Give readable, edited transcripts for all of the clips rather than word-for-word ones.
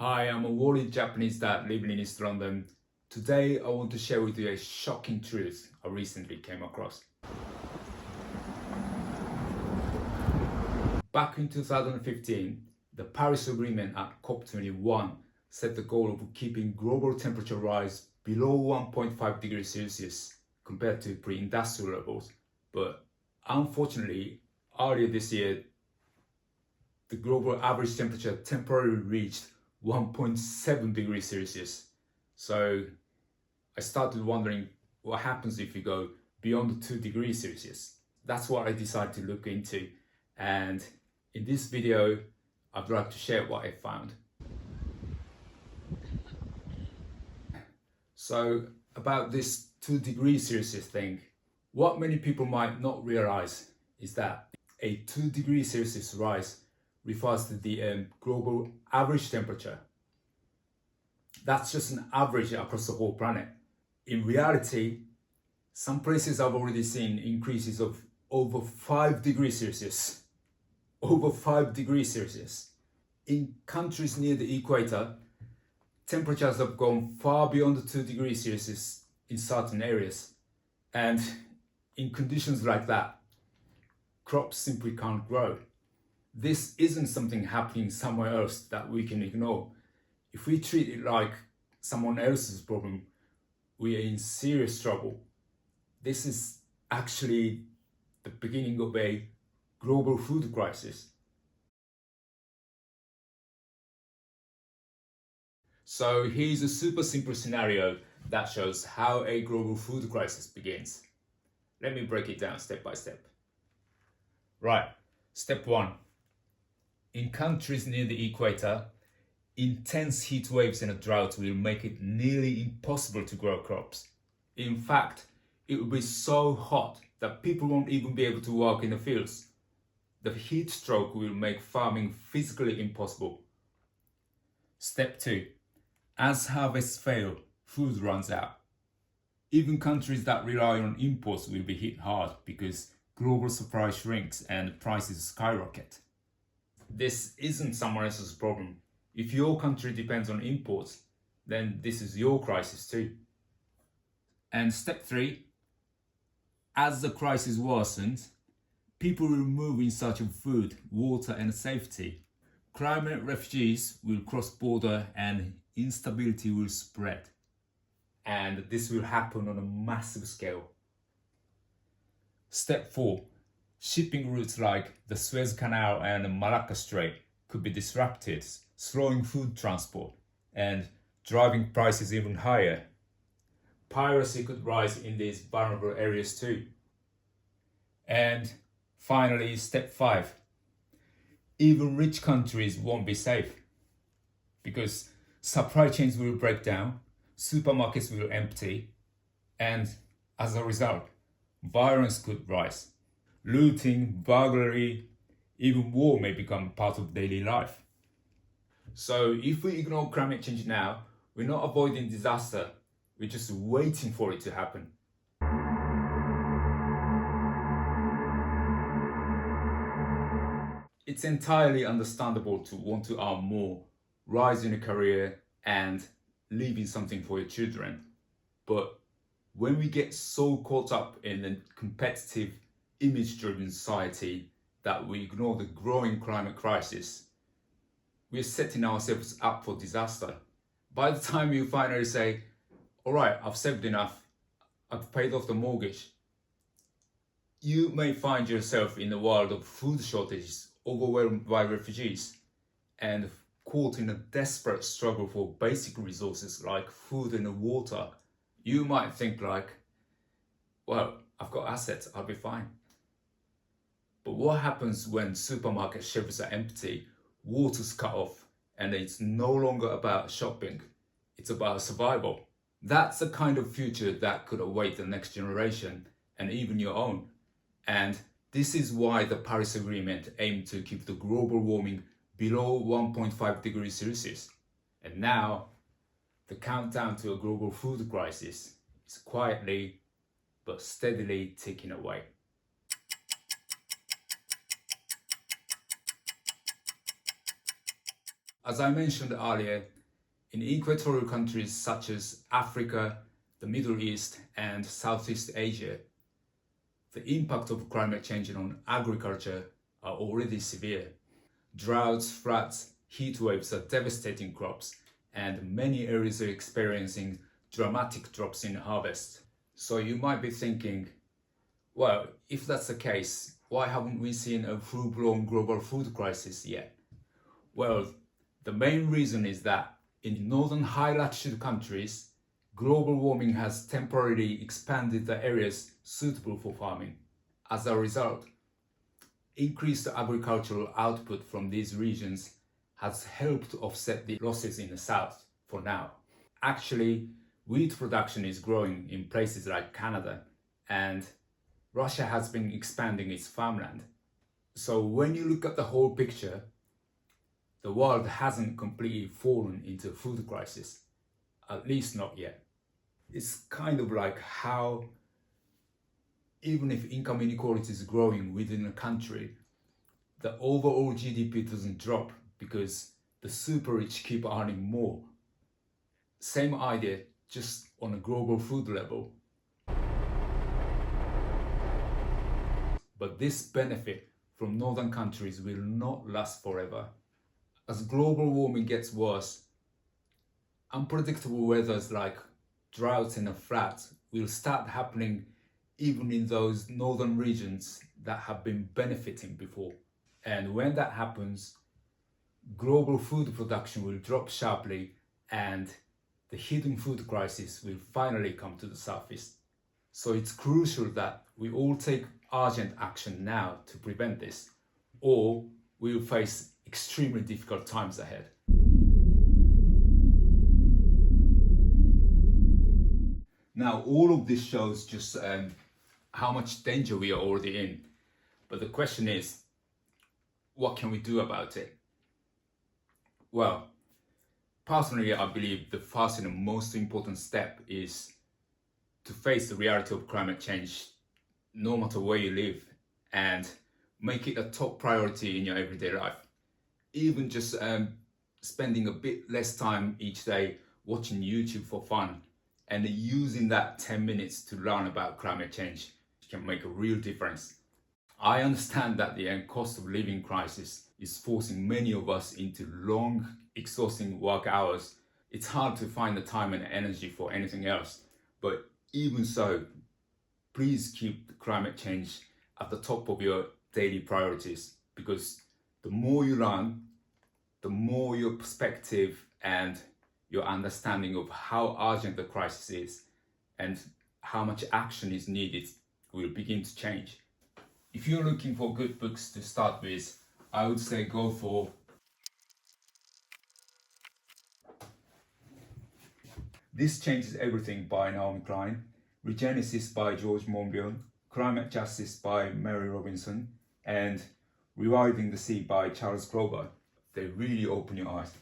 Hi, I'm a worried Japanese dad living in East London. Today I want to share with you a shocking truth I recently came across. Back in 2015, the Paris Agreement at COP21 set the goal of keeping global temperature rise below 1.5 degrees Celsius compared to pre-industrial levels. But unfortunately, earlier this year, the global average temperature temporarily reached 1.7 degrees Celsius. So I started wondering what happens if you go beyond 2 degrees Celsius. That's what I decided to look into. And in this video, I'd like to share what I found. So about this 2 degrees Celsius thing, what many people might not realize is that a 2 degrees Celsius rise refers to the global average temperature. That's just an average across the whole planet. In reality, some places have already seen increases of over 5 degrees Celsius. Over 5 degrees Celsius. In countries near the equator, temperatures have gone far beyond 2 degrees Celsius in certain areas. And in conditions like that, crops simply can't grow. This isn't something happening somewhere else that we can ignore. If we treat it like someone else's problem, we are in serious trouble. This is actually the beginning of a global food crisis. So here's a super simple scenario that shows how a global food crisis begins. Let me break it down step by step. Right, step 1. In countries near the equator, intense heat waves and a drought will make it nearly impossible to grow crops. In fact, it will be so hot that people won't even be able to work in the fields. The heat stroke will make farming physically impossible. Step 2. As harvests fail, food runs out. Even countries that rely on imports will be hit hard because global supply shrinks and prices skyrocket. This isn't someone else's problem. If your country depends on imports, then this is your crisis too. And step 3, as the crisis worsens, people will move in search of food, water and safety. Climate refugees will cross border and instability will spread. And this will happen on a massive scale. Step 4. Shipping routes like the Suez Canal and the Malacca Strait could be disrupted, slowing food transport and driving prices even higher. Piracy could rise in these vulnerable areas too. And finally, step 5. Even rich countries won't be safe because supply chains will break down, supermarkets will empty, and as a result, violence could rise. Looting, burglary, even war may become part of daily life. So if we ignore climate change now, we're not avoiding disaster, we're just waiting for it to happen. It's entirely understandable to want to earn more, rise in a career, and leaving something for your children. But when we get so caught up in a competitive, image-driven society that we ignore the growing climate crisis, we're setting ourselves up for disaster. By the time you finally say, all right, I've saved enough, I've paid off the mortgage, you may find yourself in a world of food shortages, overwhelmed by refugees, and caught in a desperate struggle for basic resources like food and water. You might think like, well, I've got assets, I'll be fine. But what happens when supermarket shelves are empty, water's cut off, and it's no longer about shopping, it's about survival? That's the kind of future that could await the next generation, and even your own. And this is why the Paris Agreement aimed to keep the global warming below 1.5 degrees Celsius. And now, the countdown to a global food crisis is quietly but steadily ticking away. As I mentioned earlier, in equatorial countries such as Africa, the Middle East, and Southeast Asia, the impact of climate change on agriculture are already severe. Droughts, floods, heat waves are devastating crops, and many areas are experiencing dramatic drops in harvest. So you might be thinking, well, if that's the case, why haven't we seen a full-blown global food crisis yet? Well, the main reason is that in northern high-latitude countries, global warming has temporarily expanded the areas suitable for farming. As a result, increased agricultural output from these regions has helped offset the losses in the south for now. Actually, wheat production is growing in places like Canada, and Russia has been expanding its farmland. So when you look at the whole picture, the world hasn't completely fallen into a food crisis, at least not yet. It's kind of like how even if income inequality is growing within a country, the overall GDP doesn't drop because the super rich keep earning more. Same idea, just on a global food level. But this benefit from northern countries will not last forever. As global warming gets worse, unpredictable weathers like droughts and floods will start happening even in those northern regions that have been benefiting before. And when that happens, global food production will drop sharply and the hidden food crisis will finally come to the surface. So it's crucial that we all take urgent action now to prevent this, or we will face extremely difficult times ahead. Now, all of this shows just how much danger we are already in. But the question is, what can we do about it? Well, personally, I believe the first and most important step is to face the reality of climate change, no matter where you live, and make it a top priority in your everyday life. Even just spending a bit less time each day watching YouTube for fun and using that 10 minutes to learn about climate change can make a real difference. I understand that the cost of living crisis is forcing many of us into long, exhausting work hours. It's hard to find the time and energy for anything else. But even so, please keep climate change at the top of your daily priorities, because the more you learn, the more your perspective and your understanding of how urgent the crisis is and how much action is needed will begin to change. If you're looking for good books to start with, I would say go for This Changes Everything by Naomi Klein, Regenesis by George Monbiot, Climate Justice by Mary Robinson, and Reviving the Sea by Charles Grover. They really open your eyes.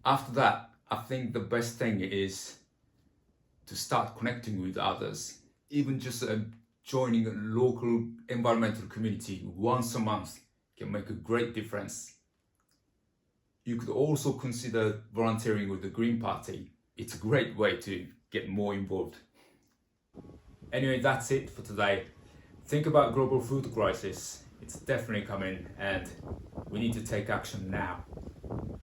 After that, I think the best thing is to start connecting with others. Even just joining a local environmental community once a month can make a great difference. You could also consider volunteering with the Green Party. It's a great way to get more involved. Anyway, that's it for today. Think about global food crisis. It's definitely coming and we need to take action now.